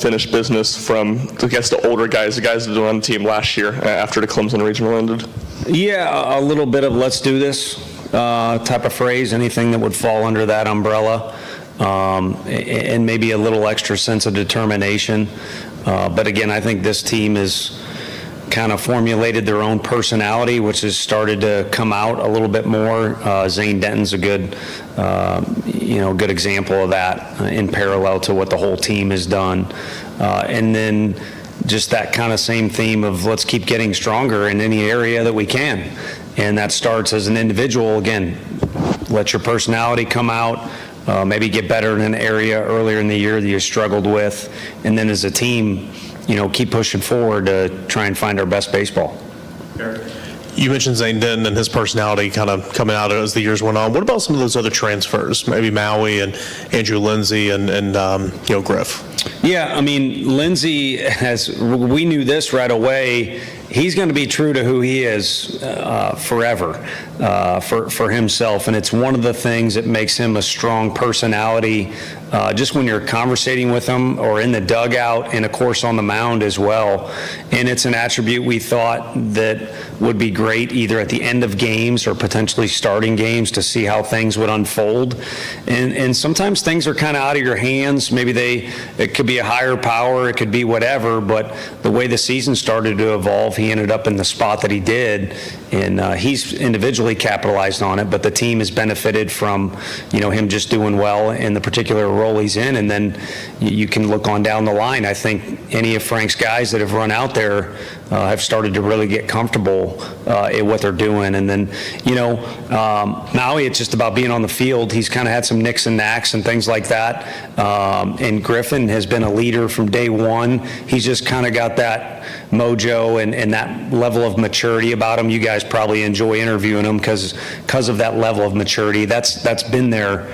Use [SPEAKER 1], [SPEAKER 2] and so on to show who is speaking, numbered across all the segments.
[SPEAKER 1] finished business from, I guess, the older guys, the guys that were on the team last year after the Clemson regional ended?
[SPEAKER 2] Yeah, a little bit of let's do this type of phrase, anything that would fall under that umbrella, and maybe a little extra sense of determination. But again, I think this team has kind of formulated their own personality, which has started to come out a little bit more. Zane Denton's a good, good example of that in parallel to what the whole team has done. And then just that kind of same theme of let's keep getting stronger in any area that we can. And that starts as an individual. Again, let your personality come out, maybe get better in an area earlier in the year that you struggled with. And then as a team, keep pushing forward to try and find our best baseball.
[SPEAKER 3] You mentioned Zane Denton and his personality kind of coming out as the years went on. What about some of those other transfers, maybe Maui and Andrew Lindsay and Griff? Yeah,
[SPEAKER 2] I mean, Lindsay we knew this right away. He's going to be true to who he is forever for himself, and it's one of the things that makes him a strong personality. Just when you're conversating with him or in the dugout and of course on the mound as well. And it's an attribute we thought that would be great either at the end of games or potentially starting games to see how things would unfold. And sometimes things are kind of out of your hands. Maybe it could be a higher power, it could be whatever, but the way the season started to evolve, he ended up in the spot that he did, and he's individually capitalized on it, but the team has benefited from him just doing well in the particular role he's in. And then you can look on down the line. I think any of Frank's guys that have run out there have started to really get comfortable at what they're doing. And then Maui, it's just about being on the field. He's kind of had some nicks and knacks and things like that, and Griffin has been a leader from day one. He's just kind of got that mojo and that level of maturity about him. You guys probably enjoy interviewing him because of that level of maturity. That's been there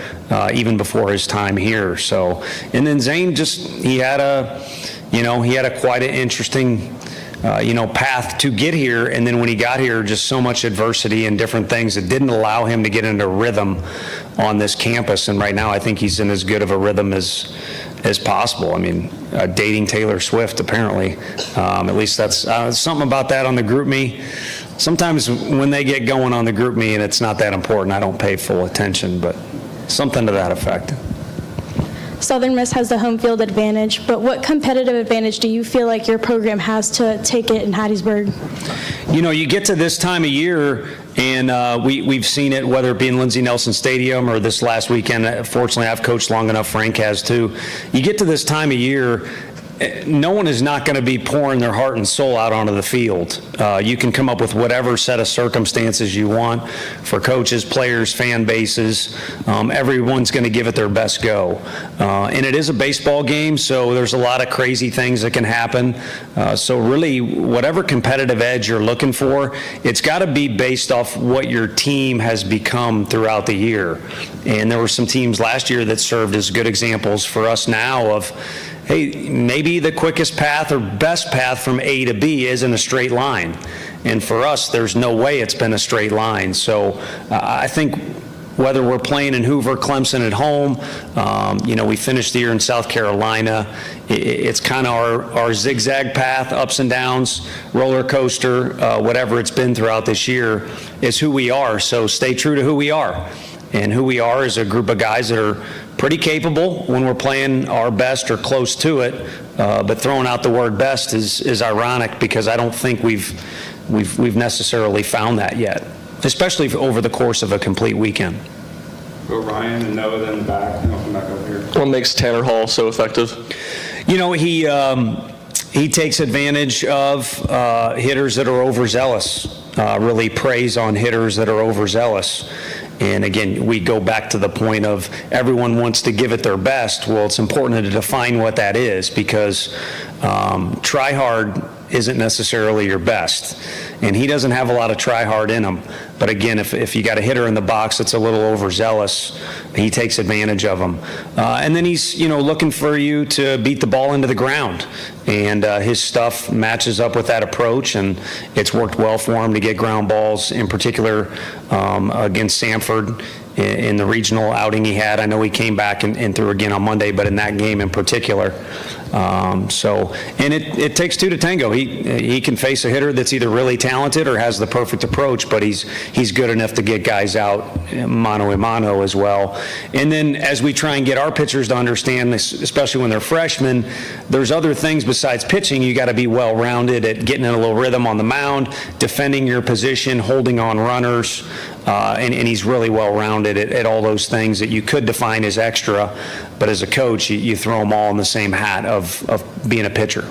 [SPEAKER 2] even before his time here. So, and then Zane he had quite an interesting path to get here, and then when he got here, just so much adversity and different things that didn't allow him to get into rhythm on this campus. And right now, I think he's in as good of a rhythm as possible. I mean, dating Taylor Swift, apparently. At least that's something about that on the group me. Sometimes when they get going on the group me and it's not that important, I don't pay full attention, but something to that effect.
[SPEAKER 4] Southern Miss has the home field advantage, but what competitive advantage do you feel like your program has to take it in Hattiesburg?
[SPEAKER 2] You get to this time of year, and we've seen it, whether it be in Lindsey Nelson Stadium or this last weekend. Fortunately, I've coached long enough, Frank has too. You get to this time of year, no one is not going to be pouring their heart and soul out onto the field. You can come up with whatever set of circumstances you want for coaches, players, fan bases. Everyone's going to give it their best go. And it is a baseball game, so there's a lot of crazy things that can happen. So really, whatever competitive edge you're looking for, it's got to be based off what your team has become throughout the year. And there were some teams last year that served as good examples for us now of, hey, maybe the quickest path or best path from A to B isn't a straight line. And for us, there's no way it's been a straight line. So I think whether we're playing in Hoover, Clemson at home, we finished the year in South Carolina. It's kind of our zigzag path, ups and downs, roller coaster, whatever it's been throughout this year is who we are. So stay true to who we are. And who we are is a group of guys that are pretty capable when we're playing our best or close to it. But throwing out the word best is ironic because I don't think we've necessarily found that yet, especially over the course of a complete weekend.
[SPEAKER 5] Go Ryan and Noah then back, and I'll come back over here.
[SPEAKER 1] What makes Tanner Hall so effective?
[SPEAKER 2] He takes advantage of hitters that are overzealous, really preys on hitters that are overzealous. And again, we go back to the point of everyone wants to give it their best. Well, it's important to define what that is because try hard isn't necessarily your best. And he doesn't have a lot of try hard in him. But again, if you got a hitter in the box that's a little overzealous, he takes advantage of them. And then he's, looking for you to beat the ball into the ground. And his stuff matches up with that approach, and it's worked well for him to get ground balls, in particular against Samford in the regional outing he had. I know he came back and threw again on Monday, but in that game in particular. And it takes two to tango. He can face a hitter that's either really talented or has the perfect approach, but he's good enough to get guys out mano a mano as well. And then as we try and get our pitchers to understand this, especially when they're freshmen, there's other things besides pitching. You got to be well-rounded at getting in a little rhythm on the mound, defending your position, holding on runners, and he's really well-rounded at all those things that you could define as extra, but as a coach, you throw them all in the same hat of being a pitcher.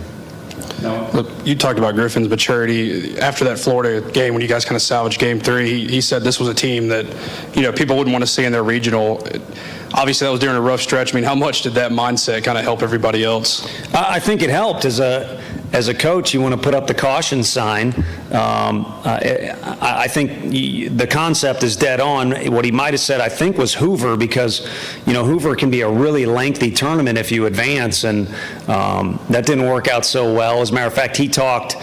[SPEAKER 6] Look, you talked about Griffin's maturity. After that Florida game, when you guys kind of salvaged Game 3, he said this was a team that, people wouldn't want to see in their regional. Obviously, that was during a rough stretch. I mean, how much did that mindset kind of help everybody else?
[SPEAKER 2] I think it helped. As a coach, you want to put up the caution sign. I think the concept is dead on. What he might have said, I think, was Hoover, because, Hoover can be a really lengthy tournament if you advance, and that didn't work out so well. As a matter of fact, he talked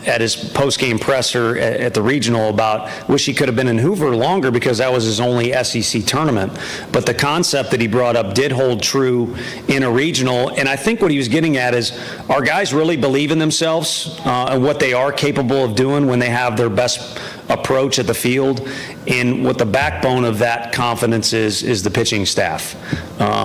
[SPEAKER 2] at his post-game presser at the regional about wish he could have been in Hoover longer because that was his only SEC tournament. But the concept that he brought up did hold true in a regional, and I think what he was getting at is, our guys really believe in themselves and what they are capable of doing when they have their best approach at the field, and what the backbone of that confidence is the pitching staff.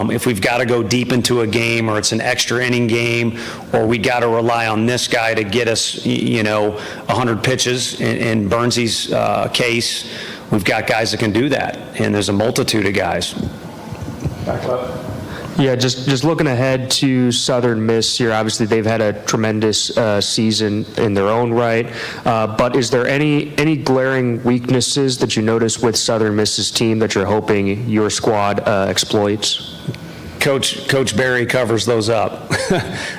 [SPEAKER 2] If we've got to go deep into a game, or it's an extra inning game, or we got to rely on this guy to get us 100 pitches, in Burnsy's case, we've got guys that can do that, and there's a multitude of guys.
[SPEAKER 5] Back up.
[SPEAKER 7] Yeah, just looking ahead to Southern Miss here, obviously they've had a tremendous season in their own right, but is there any glaring weaknesses that you notice with Southern Miss's team that you're hoping your squad exploits?
[SPEAKER 2] Coach Barry covers those up.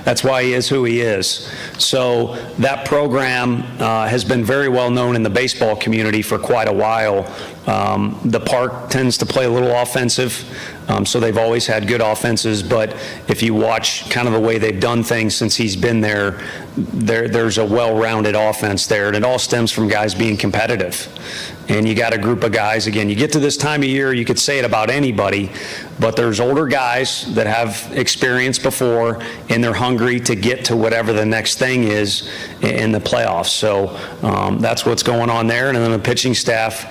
[SPEAKER 2] That's why he is who he is. So that program has been very well known in the baseball community for quite a while. The park tends to play a little offensive, so they've always had good offenses, but if you watch kind of the way they've done things since he's been there, there's a well-rounded offense there, and it all stems from guys being competitive. And you got a group of guys, again, you get to this time of year, you could say it about anybody, but there's older guys that have experience before, and they're hungry to get to whatever the next thing is in the playoffs. So that's what's going on there. And then the pitching staff,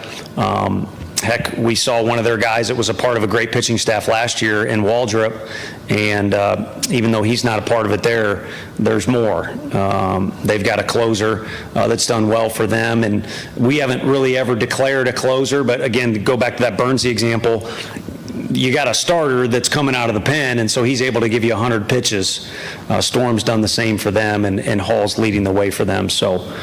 [SPEAKER 2] heck, we saw one of their guys that was a part of a great pitching staff last year in Waldrop, and even though he's not a part of it there's more. They've got a closer that's done well for them, and we haven't really ever declared a closer, but again, to go back to that Burnsy example, you got a starter that's coming out of the pen, and so he's able to give you 100 pitches. Storm's done the same for them, and Hall's leading the way for them. So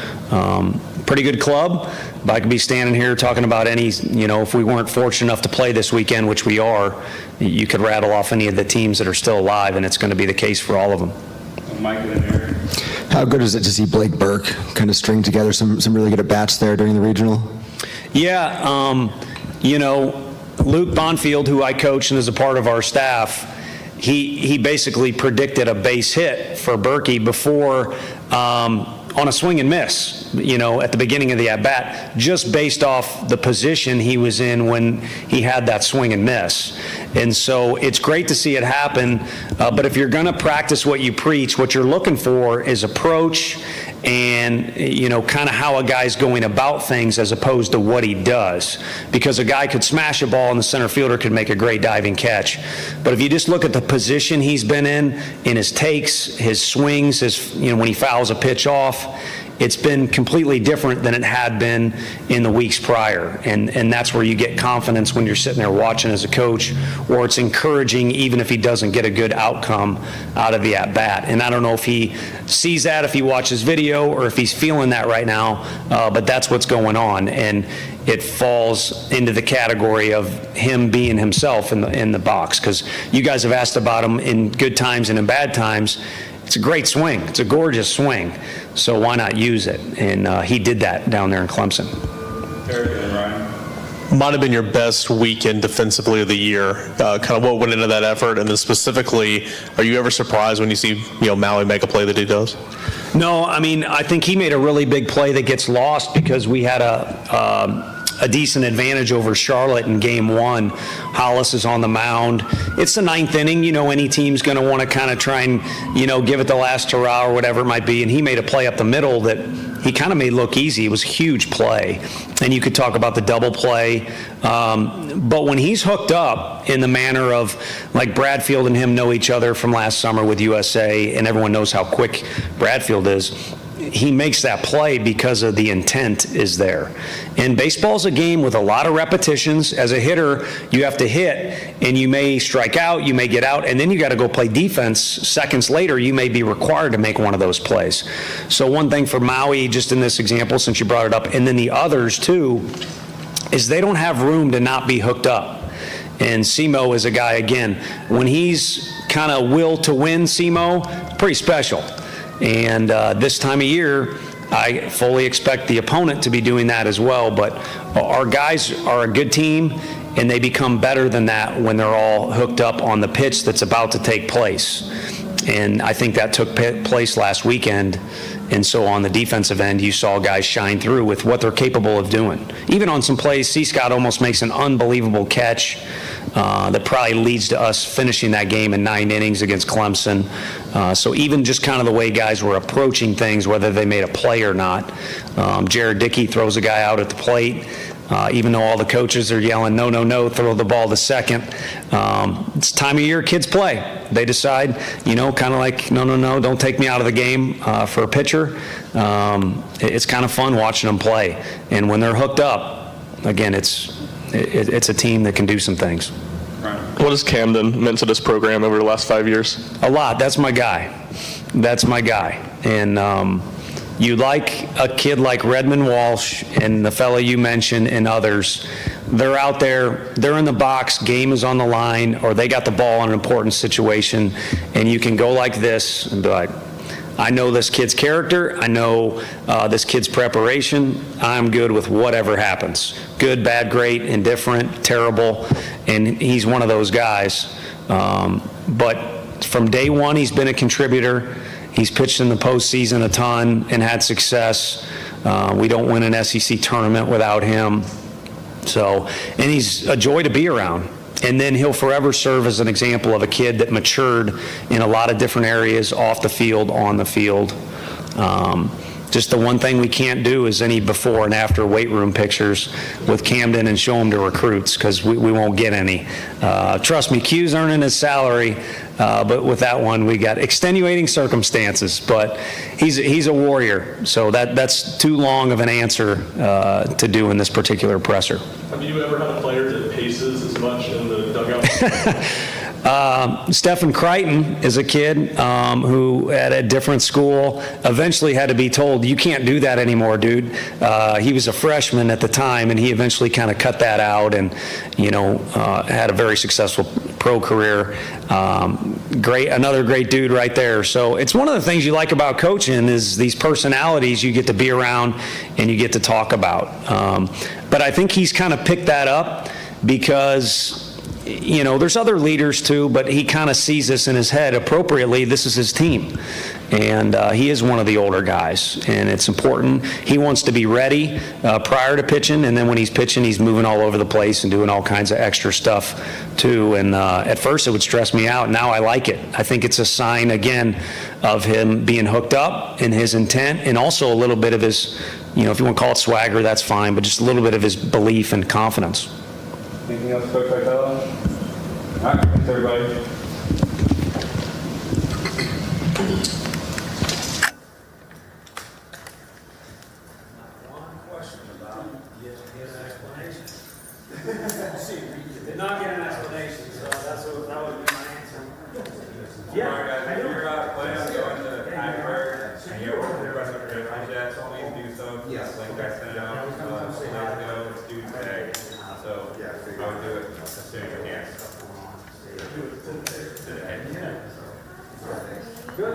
[SPEAKER 2] pretty good club. But I could be standing here talking about any, if we weren't fortunate enough to play this weekend, which we are, you could rattle off any of the teams that are still alive, and it's going to be the case for all of them.
[SPEAKER 5] Mike and Eric.
[SPEAKER 8] How good is it to see Blake Burke kind of string together some really good at-bats there during the regional?
[SPEAKER 2] Yeah, Luke Bonfield, who I coach and is a part of our staff, he basically predicted a base hit for Berkey before on a swing and miss, at the beginning of the at-bat, just based off the position he was in when he had that swing and miss. And so it's great to see it happen, but if you're going to practice what you preach, what you're looking for is approach and, kind of how a guy's going about things as opposed to what he does. Because a guy could smash a ball and the center fielder could make a great diving catch. But if you just look at the position he's been in his takes, his swings, when he fouls a pitch off, it's been completely different than it had been in the weeks prior. And that's where you get confidence when you're sitting there watching as a coach, or it's encouraging even if he doesn't get a good outcome out of the at-bat. And I don't know if he sees that, if he watches video, or if he's feeling that right now, but that's what's going on. And it falls into the category of him being himself in the box, because you guys have asked about him in good times and in bad times. It's a great swing. It's a gorgeous swing. So why not use it? And he did that down there in Clemson.
[SPEAKER 5] Eric and Ryan.
[SPEAKER 3] Might have been your best weekend defensively of the year. Kind of what went into that effort, and then specifically, are you ever surprised when you see Maui make a play that he does?
[SPEAKER 2] No, I think he made a really big play that gets lost because we had a decent advantage over Charlotte in game one. Hollis is on the mound. It's the ninth inning. You know, any team's going to want to kind of try and, you know, give it the last hurrah or whatever it might be. And he made a play up the middle that he kind of made look easy. It was a huge play. And you could talk about the double play. But when he's hooked up in the manner of, like, Bradfield and him know each other from last summer with USA, and everyone knows how quick Bradfield is, he makes that play because of the intent is there. And baseball's a game with a lot of repetitions. As a hitter, you have to hit, and you may strike out, you may get out, and then you got to go play defense. Seconds later, you may be required to make one of those plays. So one thing for Maui, just in this example, since you brought it up, and then the others too, is they don't have room to not be hooked up. And Simo is a guy, again, when he's kind of will to win, Simo, pretty special. And this time of year, I fully expect the opponent to be doing that as well. But our guys are a good team, and they become better than that when they're all hooked up on the pitch that's about to take place. And I think that took place last weekend. And so on the defensive end, you saw guys shine through with what they're capable of doing. Even on some plays, C. Scott almost makes an unbelievable catch that probably leads to us finishing that game in 9 innings against Clemson. So even just kind of the way guys were approaching things, whether they made a play or not. Jared Dickey throws a guy out at the plate. Even though all the coaches are yelling, no, no, no, throw the ball to second. It's time of year kids play. They decide, you know, kind of like, no, no, no, don't take me out of the game for a pitcher. It's kind of fun watching them play. And when they're hooked up, again, it's a team that can do some things.
[SPEAKER 1] What has Camden meant to this program over the last 5 years?
[SPEAKER 2] A lot. That's my guy. That's my guy. And you like a kid like Redmond Walsh and the fella you mentioned and others, they're out there, they're in the box, game is on the line, or they got the ball in an important situation, and you can go like this and be like, I know this kid's character, I know this kid's preparation, I'm good with whatever happens. Good, bad, great, indifferent, terrible, and he's one of those guys. But from day one, he's been a contributor. He's pitched in the postseason a ton and had success. We don't win an SEC tournament without him. So, and he's a joy to be around. And then he'll forever serve as an example of a kid that matured in a lot of different areas, off the field, on the field. Just the one thing we can't do is any before and after weight room pictures with Camden and show them to recruits, because we won't get any. Trust me, Q's earning his salary, but with that one we got extenuating circumstances. But he's a warrior, so that's too long of an answer to do in this particular presser.
[SPEAKER 1] Have you ever had a player that paces as much in the dugout?
[SPEAKER 2] Stephen Crichton is a kid who at a different school eventually had to be told, you can't do that anymore, dude. He was a freshman at the time, and he eventually kind of cut that out and, you know, had a very successful pro career. Another great dude right there. So it's one of the things you like about coaching is these personalities you get to be around and you get to talk about. But I think he's kind of picked that up because, you know, there's other leaders too, but he kind of sees this in his head appropriately. This is his team. And he is one of the older guys, and it's important. He wants to be ready prior to pitching, and then when he's pitching, he's moving all over the place and doing all kinds of extra stuff too. And at first it would stress me out. Now I like it. I think it's a sign, again, of him being hooked up in his intent, and also a little bit of his, you know, if you want to call it swagger, that's fine, but just a little bit of his belief and confidence.
[SPEAKER 5] Anything else, Coach Vitello? All right, thanks, everybody.
[SPEAKER 2] Did not get an explanation, so that would be my answer.
[SPEAKER 5] Yeah. All right, guys, if you're planning on going to Hackberg and you're requesting for different jets, please do so. Yes. Link I sent out, days ago, it's due today. So I would do it as soon as you can. Today.